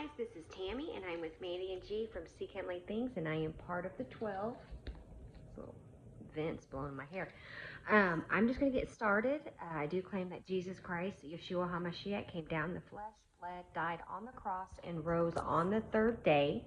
guys, this is Tammy, and I'm with Mandy and G from Seek Heavenly Things, and I am part of the 12. Little vents blowing my hair. I'm just going to get started. I do claim that Jesus Christ, Yeshua HaMashiach, came down in the flesh, bled, died on the cross, and rose on the third day.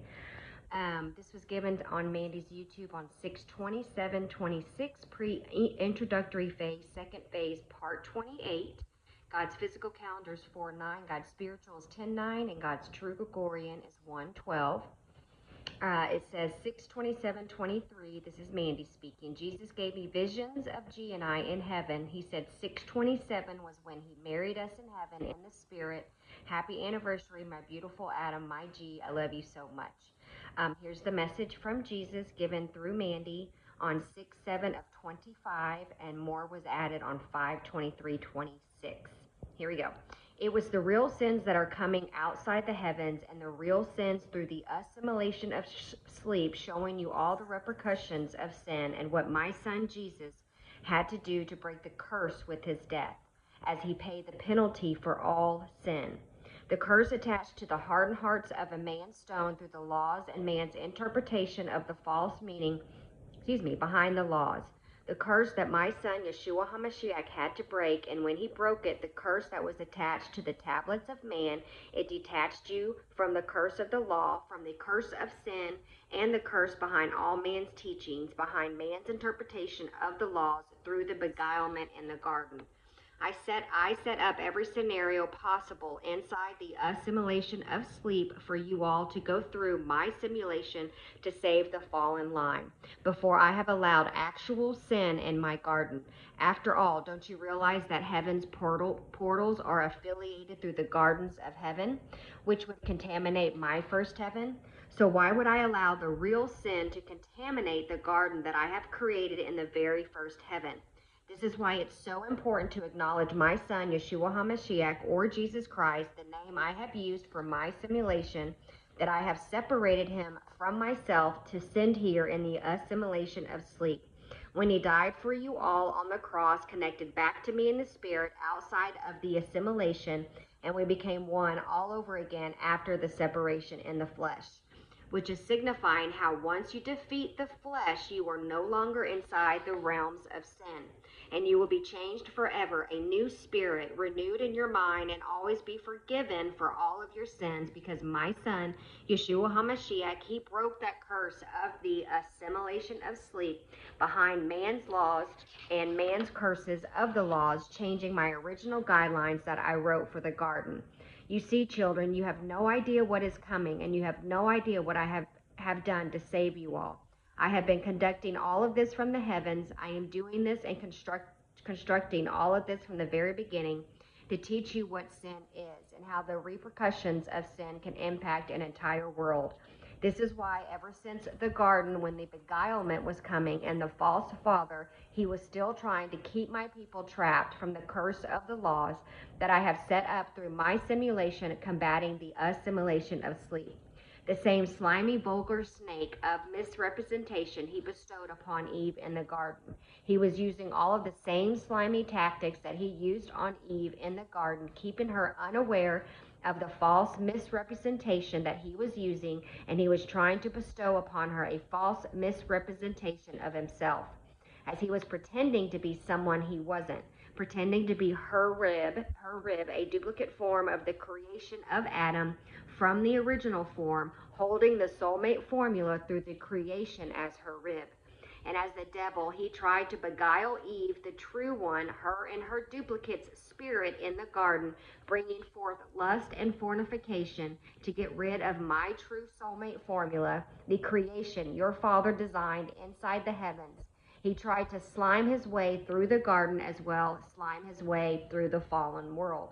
This was given on Mandy's YouTube on 6/27/26, pre-introductory phase, second phase, part 28. God's physical calendar is 4/9, God's spiritual is 10/9, and God's true Gregorian is 1/12. It says 6/27/23. This is Mandy speaking. Jesus gave me visions of G and I in heaven. He said 6/27 was when he married us in heaven in the spirit. Happy anniversary, my beautiful Adam, my G. I love you so much. Here's the message from Jesus given through Mandy on 6/7/25, and more was added on 5/23/26. Here we go. It was the real sins that are coming outside the heavens, and the real sins through the assimilation of sleep, showing you all the repercussions of sin and what my son Jesus had to do to break the curse with his death, as he paid the penalty for all sin. The curse attached to the hardened hearts of a man's stone through the laws and man's interpretation of the false meaning, behind the laws. The curse that my son Yeshua HaMashiach had to break, and when he broke it, the curse that was attached to the tablets of man, it detached you from the curse of the law, from the curse of sin, and the curse behind all man's teachings, behind man's interpretation of the laws through the beguilement in the garden. I set up every scenario possible inside the assimilation of sleep for you all to go through my simulation to save the fallen line before I have allowed actual sin in my garden. After all, don't you realize that heaven's portals are affiliated through the gardens of heaven, which would contaminate my first heaven? So why would I allow the real sin to contaminate the garden that I have created in the very first heaven? This is why it's so important to acknowledge my son, Yeshua HaMashiach, or Jesus Christ, the name I have used for my simulation, that I have separated him from myself to send here in the assimilation of sleep. When he died for you all on the cross, connected back to me in the spirit outside of the assimilation, and we became one all over again after the separation in the flesh, which is signifying how once you defeat the flesh, you are no longer inside the realms of sin, and you will be changed forever, a new spirit renewed in your mind, and always be forgiven for all of your sins, because my son, Yeshua HaMashiach, he broke that curse of the assimilation of sleep behind man's laws and man's curses of the laws, changing my original guidelines that I wrote for the garden. You see, children, you have no idea what is coming, and you have no idea what I have done to save you all. I have been conducting all of this from the heavens. I am doing this and constructing all of this from the very beginning to teach you what sin is and how the repercussions of sin can impact an entire world. This is why ever since the garden, when the beguilement was coming and the false father, he was still trying to keep my people trapped from the curse of the laws that I have set up through my simulation, combating the assimilation of sleep. The same slimy, vulgar snake of misrepresentation he bestowed upon Eve in the garden. He was using all of the same slimy tactics that he used on Eve in the garden, keeping her unaware of the false misrepresentation that he was using, and he was trying to bestow upon her a false misrepresentation of himself, as he was pretending to be someone he wasn't, pretending to be her rib, a duplicate form of the creation of Adam from the original form, holding the soulmate formula through the creation as her rib. And as the devil, he tried to beguile Eve, the true one, her and her duplicate's spirit in the garden, bringing forth lust and fornication to get rid of my true soulmate formula, the creation your father designed inside the heavens. He tried to slime his way through the garden as well, slime his way through the fallen world.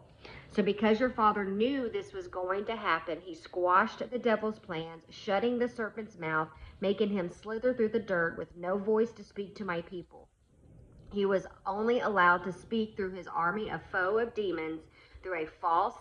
So because your father knew this was going to happen, he squashed the devil's plans, shutting the serpent's mouth, making him slither through the dirt with no voice to speak to my people. He was only allowed to speak through his army of foe of demons, through a false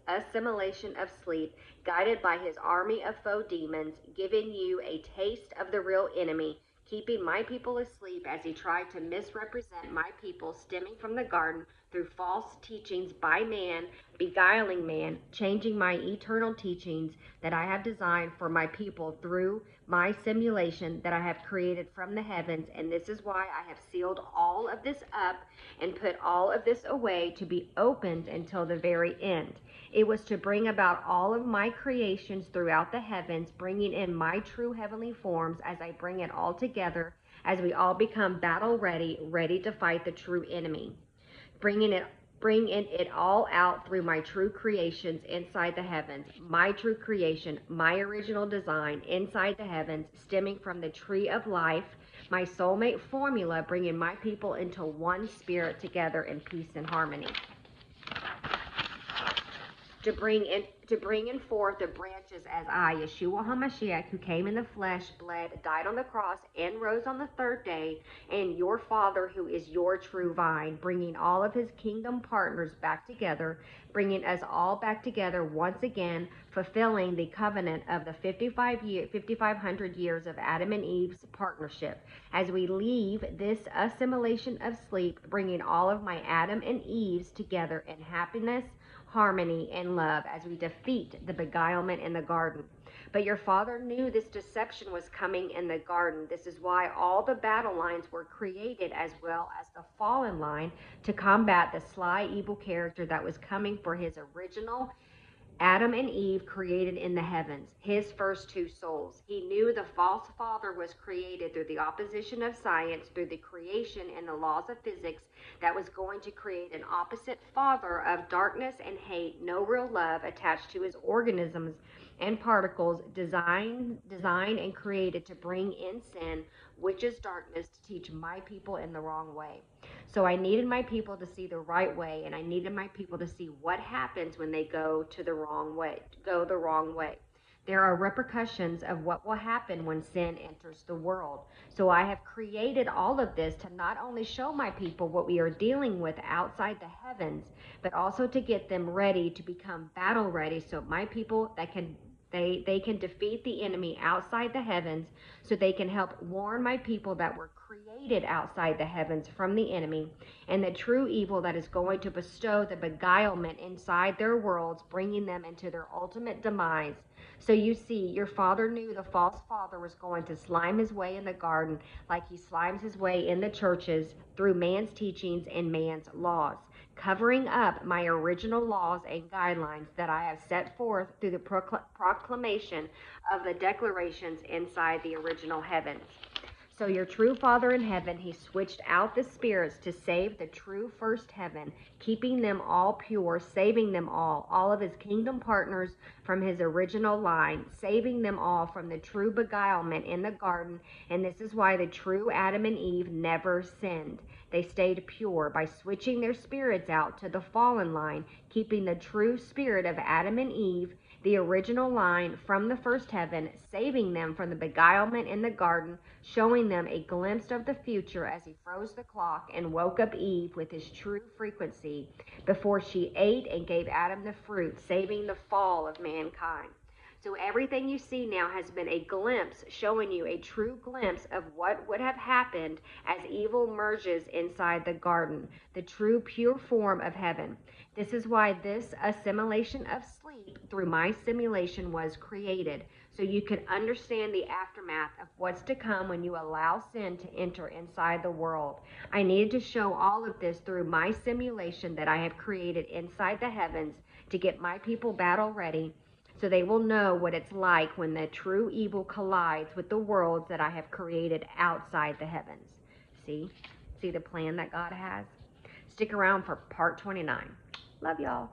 assimilation of sleep, guided by his army of foe demons, giving you a taste of the real enemy, keeping my people asleep as he tried to misrepresent my people stemming from the garden through false teachings by man, beguiling man, changing my eternal teachings that I have designed for my people through my simulation that I have created from the heavens. And this is why I have sealed all of this up and put all of this away to be opened until the very end. It was to bring about all of my creations throughout the heavens, bringing in my true heavenly forms as I bring it all together, as we all become battle ready, ready to fight the true enemy. Bringing it all out through my true creations inside the heavens, my true creation, my original design inside the heavens, stemming from the tree of life, my soulmate formula, bringing my people into one spirit together in peace and harmony. To bring in forth the branches as I, Yeshua HaMashiach, who came in the flesh, bled, died on the cross, and rose on the third day, and your Father, who is your true vine, bringing all of his kingdom partners back together, bringing us all back together once again, fulfilling the covenant of the 5,500 years of Adam and Eve's partnership. As we leave this assimilation of sleep, bringing all of my Adam and Eve's together in happiness, harmony, and love as we defeat the beguilement in the garden. But your Father knew this deception was coming in the garden. This is why all the battle lines were created, as well as the fallen line, to combat the sly, evil character that was coming for his original Adam and Eve created in the heavens, his first two souls. He knew the false father was created through the opposition of science, through the creation and the laws of physics, that was going to create an opposite father of darkness and hate, no real love attached to his organisms and particles, designed and created to bring in sin, which is darkness, to teach my people in the wrong way. So I needed my people to see the right way, and I needed my people to see what happens when they go the wrong way. There are repercussions of what will happen when sin enters the world. So I have created all of this to not only show my people what we are dealing with outside the heavens, but also to get them ready to become battle ready, so my people they can defeat the enemy outside the heavens, so they can help warn my people that were created outside the heavens from the enemy and the true evil that is going to bestow the beguilement inside their worlds, bringing them into their ultimate demise. So you see, your Father knew the false father was going to slime his way in the garden like he slimes his way in the churches through man's teachings and man's laws, covering up my original laws and guidelines that I have set forth through the proclamation of the declarations inside the original heavens. So your true Father in heaven, he switched out the spirits to save the true first heaven, keeping them all pure, saving them all of his kingdom partners from his original line, saving them all from the true beguilement in the garden. And this is why the true Adam and Eve never sinned. They stayed pure by switching their spirits out to the fallen line, keeping the true spirit of Adam and Eve, the original line from the first heaven, saving them from the beguilement in the garden, showing them a glimpse of the future as he froze the clock and woke up Eve with his true frequency before she ate and gave Adam the fruit, saving the fall of mankind. So everything you see now has been a glimpse, showing you a true glimpse of what would have happened as evil merges inside the garden, the true pure form of heaven. This is why this assimilation of sleep through my simulation was created, so you can understand the aftermath of what's to come when you allow sin to enter inside the world. I needed to show all of this through my simulation that I have created inside the heavens to get my people battle ready, so they will know what it's like when the true evil collides with the worlds that I have created outside the heavens. See the plan that God has? Stick around for part 29. Love y'all.